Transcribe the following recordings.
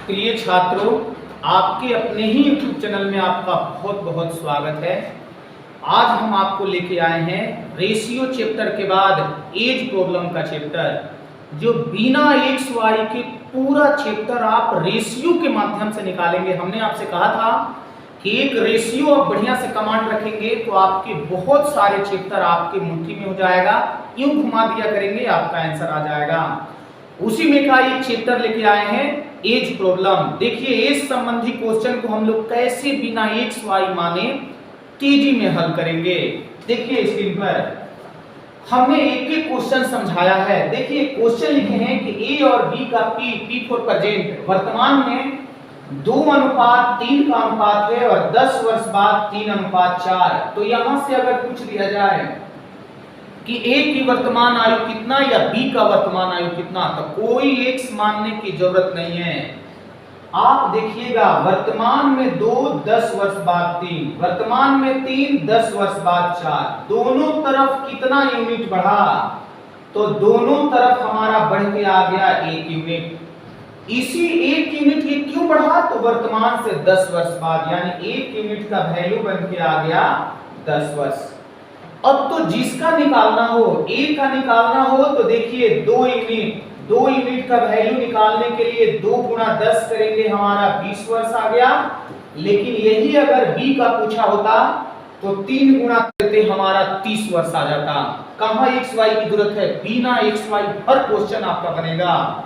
प्रिय छात्रों, आपके अपने ही YouTube चैनल में आपका बहुत बहुत स्वागत है। आज हम आपको लेके आए हैं रेशियो चैप्टर के बाद एज प्रॉब्लम का चैप्टर, जो बिना एक्स वाई के पूरा चैप्टर आप रेशियो के माध्यम से निकालेंगे। हमने आपसे कहा था कि एक रेशियो आप बढ़िया से कमांड रखेंगे तो आपके बहुत सारे चैप्टर आपके मुट्ठी में हो जाएगा। यूं घुमा दिया करेंगे, आपका आंसर आ जाएगा। उसी में का एक चैप्टर लेके आए हैं एज प्रॉब्लम। देखिए, एज संबंधी क्वेश्चन को हम लोग कैसे बिना एक्स वाई माने तेजी में हल करेंगे। देखिए स्क्रीन पर हमने एक एक क्वेश्चन समझाया है। देखिए क्वेश्चन लिखे हैं कि ए और बी का पी फॉर प्रेजेंट वर्तमान में 2:3 का अनुपात है और 10 वर्ष बाद 3:4। तो यहां से अगर पूछ दिया जाए कि ए की वर्तमान आयु कितना या बी का वर्तमान आयु कितना, तो कोई एक्स मानने की जरूरत नहीं है। आप देखिएगा, वर्तमान में 2, 10 वर्ष बाद 3, वर्तमान में 3, 10 वर्ष बाद 4, दोनों तरफ कितना यूनिट बढ़ा, तो दोनों तरफ हमारा बढ़ के आ गया 1 यूनिट। इसी 1 यूनिट ये क्यों बढ़ा, तो वर्तमान से 10 वर्ष बाद, यानी 1 यूनिट का वैल्यू बन के आ गया 10 वर्ष। अब तो जिसका निकालना हो, ए का निकालना हो, तो देखिए 2 यूनिट का वैल्यू निकालने के लिए 2 गुणा 10 करेंगे, हमारा 20 वर्ष आ गया। लेकिन यही अगर बी का पूछा होता तो 3 गुणा करते हमारा 30 वर्ष आ जाता। कहां एक्स वाई की जरूरत है, बिना एक्स वाई हर क्वेश्चन आपका बनेगा।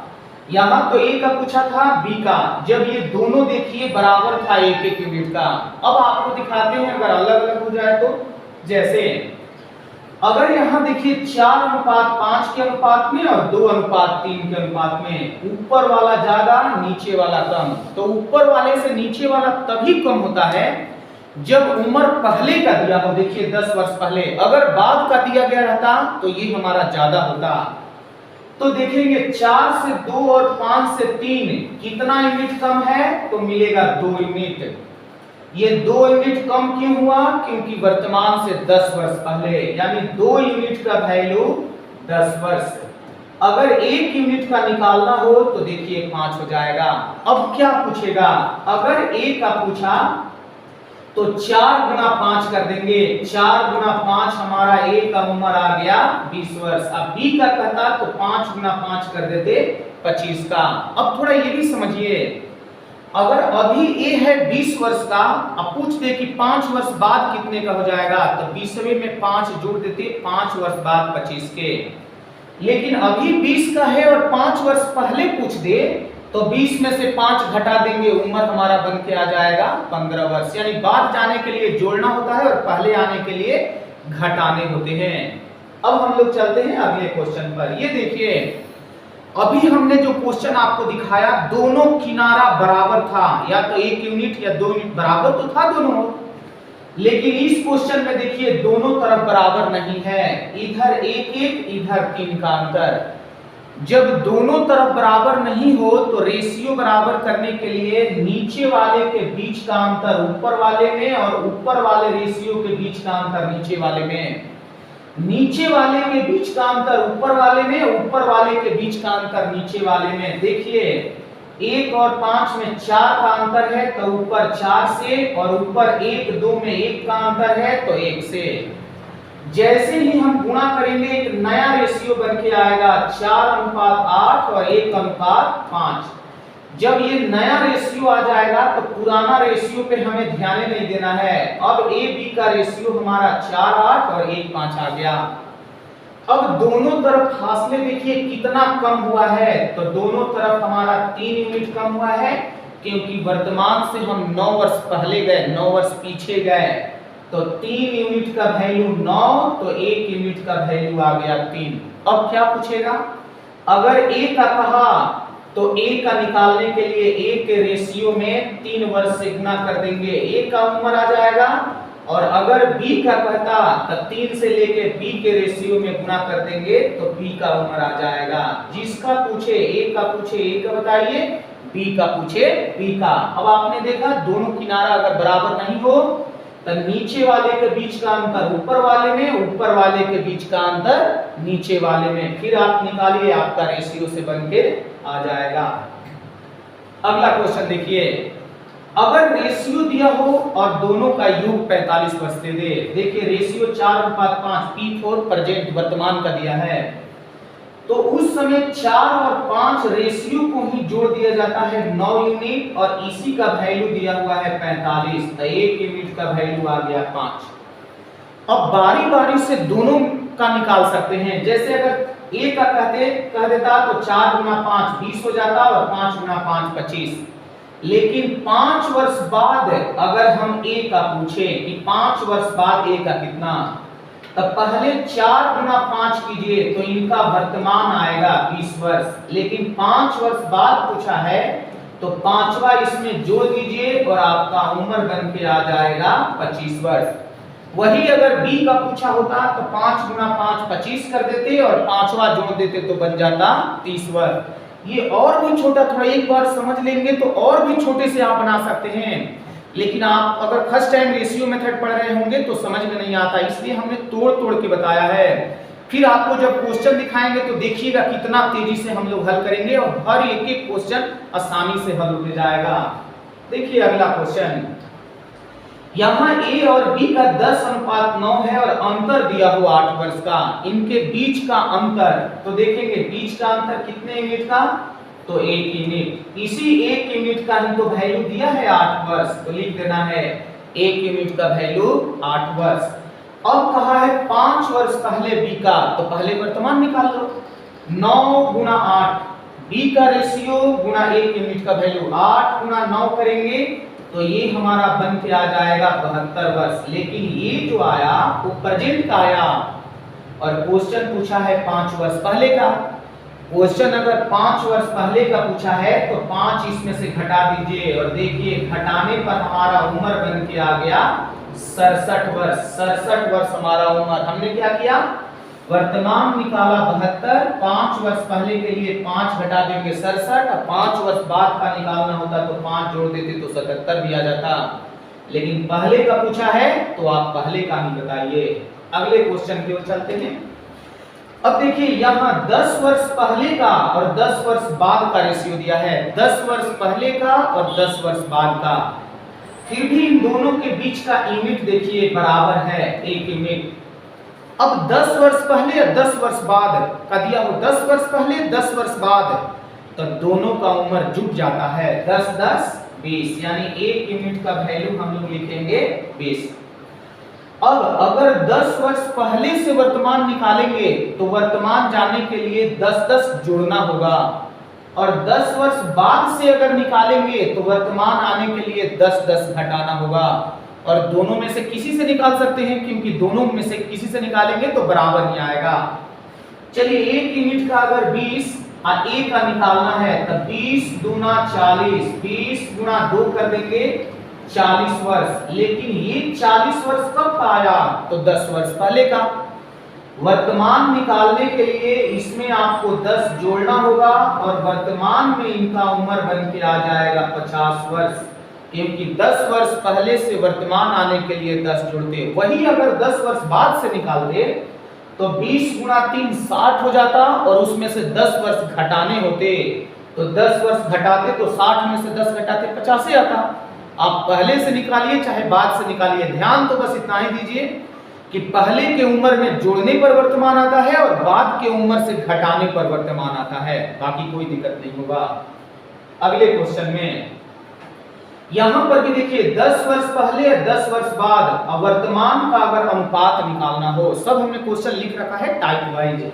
यहां तो ए का पूछा था, बी का, जब ये दोनों देखिए बराबर था 1 यूनिट का। अब आपको दिखाते हैं अगर अलग अलग हो जाए तो, जैसे अगर यहां देखिए 4:5 के अनुपात में और 2:3 के अनुपात में, ऊपर वाला ज्यादा नीचे वाला कम, तो ऊपर वाले से नीचे वाला तभी कम होता है जब उम्र पहले का दिया हो। देखिए 10 वर्ष पहले, अगर बाद का दिया गया रहता तो ये हमारा ज्यादा होता। तो देखेंगे 4 से 2 और 5 से 3 कितना यूनिट कम है, तो मिलेगा 2 यूनिट। ये 2 यूनिट कम क्यों हुआ, क्योंकि वर्तमान से 10 वर्ष पहले, यानी 2 यूनिट का वैल्यू 10 वर्ष। अगर 1 यूनिट का निकालना हो तो देखिए 5 हो जाएगा। अब क्या पूछेगा, अगर ए का पूछा तो 4 गुना 5 कर देंगे, 4 गुना 5 हमारा ए का उम्र आ गया 20 वर्ष। अब बी का कहता तो 5 गुना 5 कर देते 25 का। अब थोड़ा ये भी समझिए, अगर अभी ए है 20 वर्ष का, अब पूछ दे कि 5 वर्ष बाद कितने का हो जाएगा, तो 20वें में 5 जोड़ देते, 5 वर्ष बाद 25 के। लेकिन अभी 20 का है और 5 वर्ष पहले पूछ दे तो 20 में से 5 घटा देंगे, उम्र हमारा बन के आ जाएगा 15 वर्ष। यानी बाद जाने के लिए जोड़ना होता है और पहले आने के लिए घटाने होते हैं। अब हम लोग चलते हैं अगले क्वेश्चन पर। ये देखिए, अभी हमने जो क्वेश्चन आपको दिखाया, दोनों किनारा बराबर था, या तो 1 यूनिट या 2 यूनिट बराबर तो था दोनों। लेकिन इस क्वेश्चन में देखिए दोनों तरफ बराबर नहीं है, इधर 1, इधर 3 का अंतर। जब दोनों तरफ बराबर नहीं हो तो रेशियो बराबर करने के लिए नीचे वाले के बीच का अंतर ऊपर वाले में और ऊपर वाले रेशियो के बीच का अंतर नीचे वाले में, नीचे वाले के बीच का अंतर ऊपर वाले में, ऊपर वाले के बीच का अंतर नीचे वाले में। देखिए 1 और 5 में 4 का अंतर है तो ऊपर 4 से, और ऊपर 1, 2 में 1 का अंतर है तो 1 से। जैसे ही हम गुणा करेंगे एक नया रेशियो बन के आएगा 4:8 और 1:5। जब ये नया रेशियो आ जाएगा तो पुराना रेशियो पे हमें ध्यान नहीं देना है। अब ए बी का रेशियो हमारा 4:8 और 1:5 आ गया। अब दोनों तरफ फासले देखिए कितना कम हुआ है, तो दोनों तरफ हमारा 3 यूनिट कम हुआ है, क्योंकि वर्तमान से हम 9 वर्ष पहले गए, 9 वर्ष पीछे गए, तो 3 यूनिट का वैल्यू 9, तो 1 यूनिट का वैल्यू आ गया 3। अब क्या पूछेगा, अगर ए का कहा तो ए का निकालने के लिए ए के रेशियो में 3 वर्ष से गुना कर देंगे, ए का उम्र आ जाएगा। और अगर बी का कहता तो 3 से लेके बी के रेशियो में गुना कर देंगे तो बी का उम्र आ जाएगा। जिसका पूछे, ए का पूछे ए का बताइए, बी का पूछे बी का। अब आपने देखा दोनों किनारा अगर बराबर नहीं हो तो नीचे वाले के बीच का अंतर ऊपर वाले में, ऊपर वाले के बीच का अंतर नीचे वाले में, फिर आप निकालिए, आपका रेशियो से बनके आ जाएगा। अगला क्वेश्चन देखिए, अगर रेशियो दिया हो और दोनों का योग 45 वर्ष दे दे। देखिए रेशियो 4:5 P4 प्रेजेंट वर्तमान का दिया है, तो उस समय 4 और 5 रेशियो को ही जोड़ दिया जाता है 9 यूनिट, और इसी का वैल्यू दिया हुआ है 45, तो 1 यूनिट का वैल्यू आ गया 5। अब बारी बारी से दोनों का निकाल सकते हैं। जैसे अगर ए का कह देता तो 4 गुना 5 20 हो जाता, और 5 गुना 5 25। लेकिन 5 वर्ष बाद अगर हम ए का पूछे कि 5 वर्ष बाद ए का कितना, तब पहले 4 गुना 5 कीजिए तो इनका वर्तमान आएगा 20 वर्ष। लेकिन 5 वर्ष बाद पूछा है तो पांचवा इसमें जोड़ दीजिए और आपका उम्र बन के आ जाएगा 25 वर्ष। वही अगर बी का पूछा होता तो 5 गुना 5 25 कर देते और पांचवा जोड़ देते तो बन जाता 30 वर्ष। ये और भी छोटा, थोड़ा एक बार समझ लेंगे तो और भी छोटे से आप बना सकते हैं, लेकिन आप अगर फर्स्ट टाइम रेशियो मेथड पढ़ रहे होंगे तो समझ में नहीं आता, इसलिए हमने तोड़ तोड़ के बताया है। फिर आपको जब क्वेश्चन दिखाएंगे तो देखिएगा कितना तेजी से हम लोग हल करेंगे और हर एक एक क्वेश्चन आसानी से हल होते जाएगा। देखिए अगला क्वेश्चन, यहाँ ए और बी का 10:9 है और अंतर दिया हुआ 8 वर्ष का, इनके बीच का अंतर, तो देखेंगे बीच का अंतर कितने यूनिट का, तो 1 यूनिट। इसी 1 यूनिट का ही तो वैल्यू दिया है 8 वर्ष, तो लिख देना है 1 यूनिट का वैल्यू 8 वर्ष। अब कहा है 5 वर्ष पहले बी का, तो पहले वर्तमान निकाल लो। 9 गुना 8, बी का रेशियो गुना 1 यूनिट का वैल्यू, 8 गुना 9 करेंगे तो ये हमारा बन के आ जाएगा 72 वर्ष। लेकिन ये जो आया वो प्रेजेंट का आया और क्वेश्चन पूछा है 5 वर्ष पहले का। क्वेश्चन अगर 5 वर्ष पहले का पूछा है तो 5 इसमें से घटा दीजिए और देखिए घटाने पर हमारा उम्र बन के आ गया 67 वर्ष। 67 वर्ष हमारा उम्र। हमने क्या किया, वर्तमान निकाला 72, 5 वर्ष पहले के लिए 5 घटा देंगे 67, और 5 वर्ष बाद का निकालना होता तो 5 जोड़ देते तो 77 भी आ जाता। लेकिन पहले का पूछा है तो आप पहले का ही बताइए। अगले क्वेश्चन की ओर चलते हैं। अब देखिए यहाँ 10 वर्ष पहले का और 10 वर्ष बाद का रेशियो दिया है, 10 वर्ष पहले का और 10 वर्ष बाद का। फिर भी इन दोनों के बीच का यूनिट देखिए बराबर है 1 यूनिट। अब 10 वर्ष पहले और 10 वर्ष बाद का दिया हो, 10 वर्ष पहले 10 वर्ष बाद, तो दोनों का उम्र जुट जाता है 10 10 20, यानी 1 यूनिट का वैल्यू हम लोग लिखेंगे 20। अब अगर 10 वर्ष पहले से वर्तमान निकालेंगे तो वर्तमान जाने के लिए 10 10 जोड़ना होगा, और 10 वर्ष बाद से अगर निकालेंगे तो वर्तमान आने के लिए 10 10 घटाना होगा, और दोनों में से किसी से निकाल सकते हैं क्योंकि दोनों में से किसी से निकालेंगे तो बराबर ही आएगा। चलिए 1 यूनिट का अगर 20 और ए का निकालना है तो 20 दूना 40, 20 गुना 2 कर देंगे 40 वर्ष। लेकिन ये 40 वर्ष कब का आया, तो 10 वर्ष पहले का। वर्तमान निकालने के लिए इसमें आपको 10 जोड़ना होगा और वर्तमान में इनका उम्र बन के आ जाएगा 50 वर्ष, क्योंकि 10 वर्ष पहले से वर्तमान आने के लिए 10 जोड़ते। वही अगर 10 वर्ष बाद से निकालते तो 20 गुना 3 60 हो जाता, और उसमें से 10 वर्ष घटाने होते तो 10 वर्ष घटाते तो 60 में से 10 घटाते 50 आता। आप पहले से निकालिए चाहे बाद से निकालिए, ध्यान तो बस इतना ही दीजिए कि पहले के उम्र में जोड़ने पर वर्तमान आता है और बाद के उम्र से घटाने पर वर्तमान आता है, बाकी कोई दिक्कत नहीं होगा। अगले क्वेश्चन में यहां पर भी देखिए 10 वर्ष पहले 10 वर्ष बाद वर्तमान का अगर अनुपात निकालना हो, सब हमने क्वेश्चन लिख रखा है टाइप वाइज।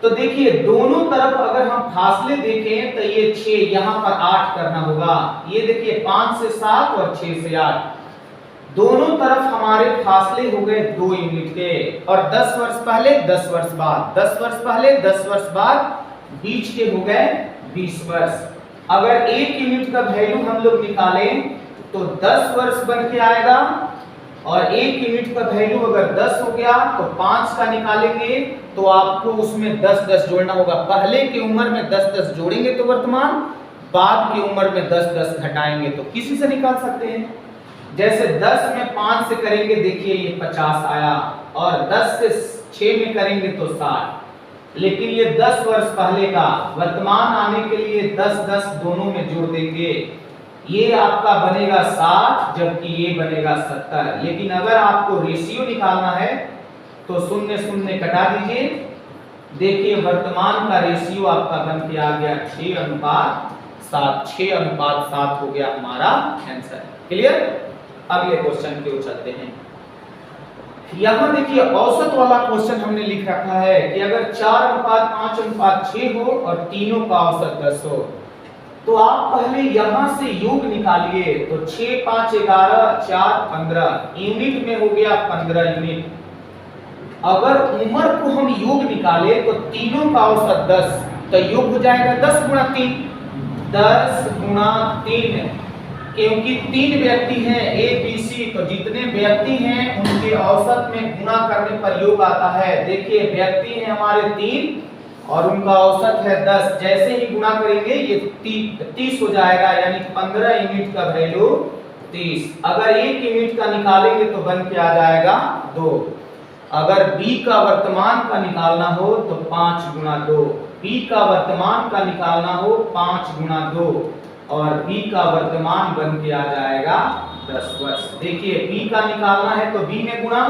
तो देखिए दोनों तरफ अगर हम फासले देखें तो ये 6, यहां पर 8 करना होगा। ये देखिए 5 से 7 और 6 से 8, दोनों तरफ हमारे फासले हो गए 2 यूनिट के, और 10 वर्ष पहले 10 वर्ष बाद, 10 वर्ष पहले 10 वर्ष बाद बीच के हो गए 20 वर्ष। अगर 1 यूनिट का वैल्यू हम लोग निकालें तो 10 वर्ष बन के आएगा, और 1 यूनिट का वैल्यू अगर 10 हो गया तो 5 का निकालेंगे तो आपको उसमें 10 10 जोड़ना होगा। पहले की उम्र में 10 10 जोड़ेंगे तो वर्तमान, बाद की उम्र में 10 10 घटाएंगे तो किसी से निकाल सकते हैं। जैसे 10 में 5 से करेंगे देखिए ये 50 आया, और 10 से 6 में करेंगे तो 60। लेकिन ये 10 वर्ष पहले का, वर्तमान आने के लिए 10-10 दोनों में जोड़ देंगे, ये आपका बनेगा 60 जबकि ये बनेगा 70। लेकिन अगर आपको रेशियो निकालना है तो 0-0 कटा दीजिए। देखिए वर्तमान का रेशियो आपका बन के आ गया 6:7। 6:7 हो गया हमारा आंसर। क्लियर? अगले क्वेश्चन की ओर चलते हैं। यहां देखिए औसत वाला क्वेश्चन हमने लिख रखा है कि अगर 4:5:6 हो और तीनों का औसत 10 हो, तो आप पहले यहां से योग निकालिए। तो 6 5 11 4 15 यूनिट में हो गया 15 यूनिट। अगर उम्र को हम योग निकाले तो तीनों का औसत 10, तो योग हो जाएगा 10 गुणा 3। 10 गुणा 3, क्योंकि 3 व्यक्ति हैं ए बी सी, तो जितने व्यक्ति हैं उनके औसत में गुणा करने पर योग आता है। देखिए व्यक्ति हैं हमारे 3 और उनका औसत है 10। जैसे ही गुणा करेंगे ये 30 हो जाएगा, यानी 15 यूनिट का वैल्यू 30। अगर 1 यूनिट का निकालेंगे तो बन के आ जाएगा 2। अगर b का वर्तमान का निकालना हो तो 5 गुणा 2। b का वर्तमान का निकालना हो 5 गुणा 2 और b का वर्तमान बन के आ जाएगा 10 वर्ष। देखिए b का निकालना है तो b में गुणा,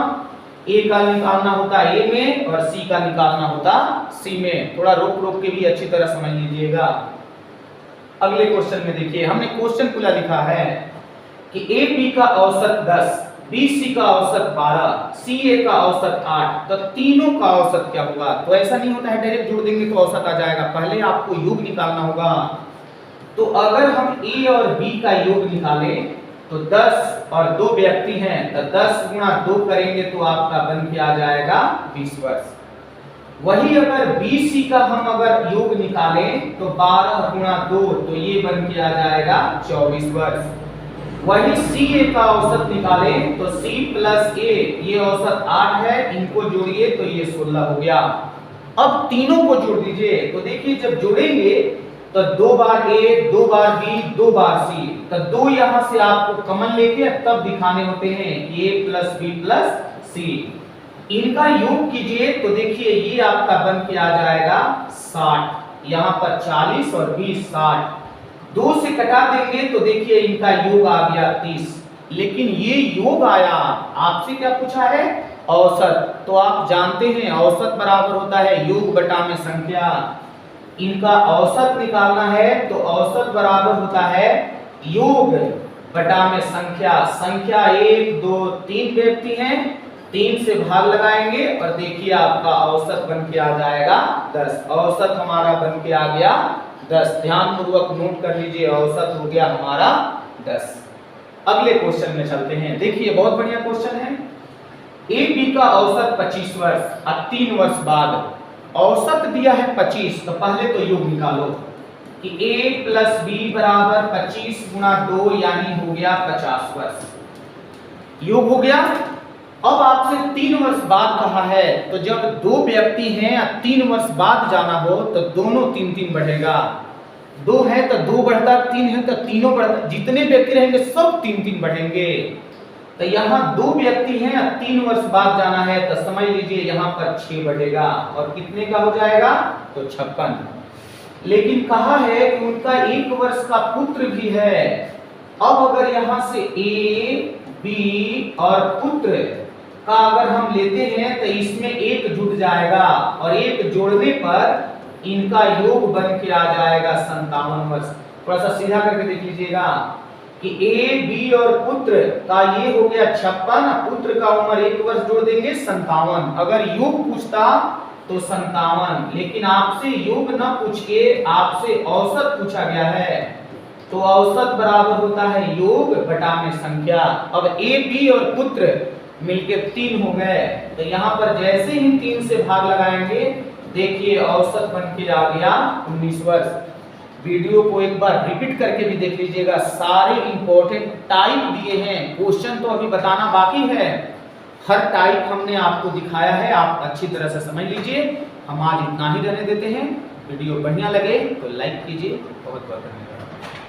a का निकालना होता a में और c का निकालना होता c में। थोड़ा रोक रोक के भी अच्छी तरह समझ लीजिएगा। अगले क्वेश्चन में देखिए हमने क्वेश्चन पूरा लिखा है कि a b का औसत 10, बी सी का औसत 12, सी ए का औसत 8, तो तीनों का औसत क्या होगा? तो ऐसा नहीं होता है डायरेक्ट जोड़ देंगे तो औसत आ जाएगा, पहले आपको योग निकालना होगा। तो अगर हम ए और बी का योग निकालें तो 10 और 2 व्यक्ति हैं, तो 10 गुणा 2 करेंगे तो आपका बन के आ जाएगा 20 वर्ष। वही अगर बी सी का हम अगर योग निकालें तो 12 गुणा 2, तो ये बन के आ जाएगा 24 वर्ष। वही सी ए का औसत निकालें तो c प्लस ए, ये औसत 8 है, इनको जोड़िए तो ये 16 हो गया। अब तीनों को जोड़ दीजिए तो देखिए जब जोड़ेंगे तो 2 बार ए, 2 बार बी, 2 बार सी, तो 2 यहां से आपको कॉमन लेके तब दिखाने होते हैं कि ए प्लस बी प्लस सी। इनका योग कीजिए तो देखिए ये आपका बन के आ जाएगा 60। यहां पर 40 और 20 60। 2 से कटा देंगे तो देखिए इनका योग आ गया 30। लेकिन ये योग आया, आपसे क्या पूछा है? औसत। तो आप जानते हैं औसत बराबर होता है योग बटा में संख्या। इनका औसत निकालना है तो औसत बराबर होता है योग बटा में संख्या। संख्या 1 2 3 व्यक्ति हैं, 3 से भाग लगाएंगे और देखिए आपका औसत बन के आ जाएगा 10। औसत हमारा बन के आ गया 10। ध्यान पूर्वक नोट कर लीजिए, औसत हो गया हमारा 10। अगले क्वेश्चन में चलते हैं। देखिए बहुत बढ़िया क्वेश्चन है। ए बी का औसत 25 वर्ष और 3 वर्ष बाद औसत दिया है 25, तो पहले तो योग निकालो कि a प्लस बी बराबर 25 गुणा 2 यानी हो गया 50 वर्ष। योग हो गया। अब आपसे 3 वर्ष बाद कहा है, तो जब 2 व्यक्ति हैं या 3 वर्ष बाद जाना हो तो दोनों 3-3 बढ़ेगा। 2 है तो 2 बढ़ता, 3 है तो तीनों बढ़ता, जितने व्यक्ति रहेंगे सब 3-3 बढ़ेंगे। तो यहाँ 2 व्यक्ति हैं या 3 वर्ष बाद जाना है तो समझ लीजिए यहाँ पर 6 बढ़ेगा और कितने का हो जाएगा? तो 56। लेकिन कहा है कि उनका 1 वर्ष का पुत्र भी है। अब अगर यहाँ से ए बी और पुत्र का अगर हम लेते हैं तो इसमें 1 जुड़ जाएगा और 1 जोड़ने पर इनका योग बन के आ जाएगा 57 वर्ष। थोड़ा सा सीधा करके देख लीजिएगा कि ए बी और पुत्र का ये हो गया 56, पुत्र का उम्र 1 वर्ष जोड़ देंगे 57। अगर योग पूछता तो 57, लेकिन आपसे योग न पूछ के आपसे औसत पूछा गया है, तो औसत बराबर होता है योग बटा में संख्या। अब ए बी और पुत्र मिलके 3 हो गए, तो यहाँ पर जैसे ही 3 से भाग लगाएंगे देखिए औसत बन के आ गया 19 वर्ष। वीडियो को एक बार रिपीट करके भी देख लीजिएगा, सारे इंपॉर्टेंट टाइप दिए हैं। क्वेश्चन तो अभी बताना बाकी है, हर टाइप हमने आपको दिखाया है, आप अच्छी तरह से समझ लीजिए। हम आज इतना ही रहने देते हैं। वीडियो बढ़िया लगे तो लाइक कीजिए। बहुत बहुत धन्यवाद।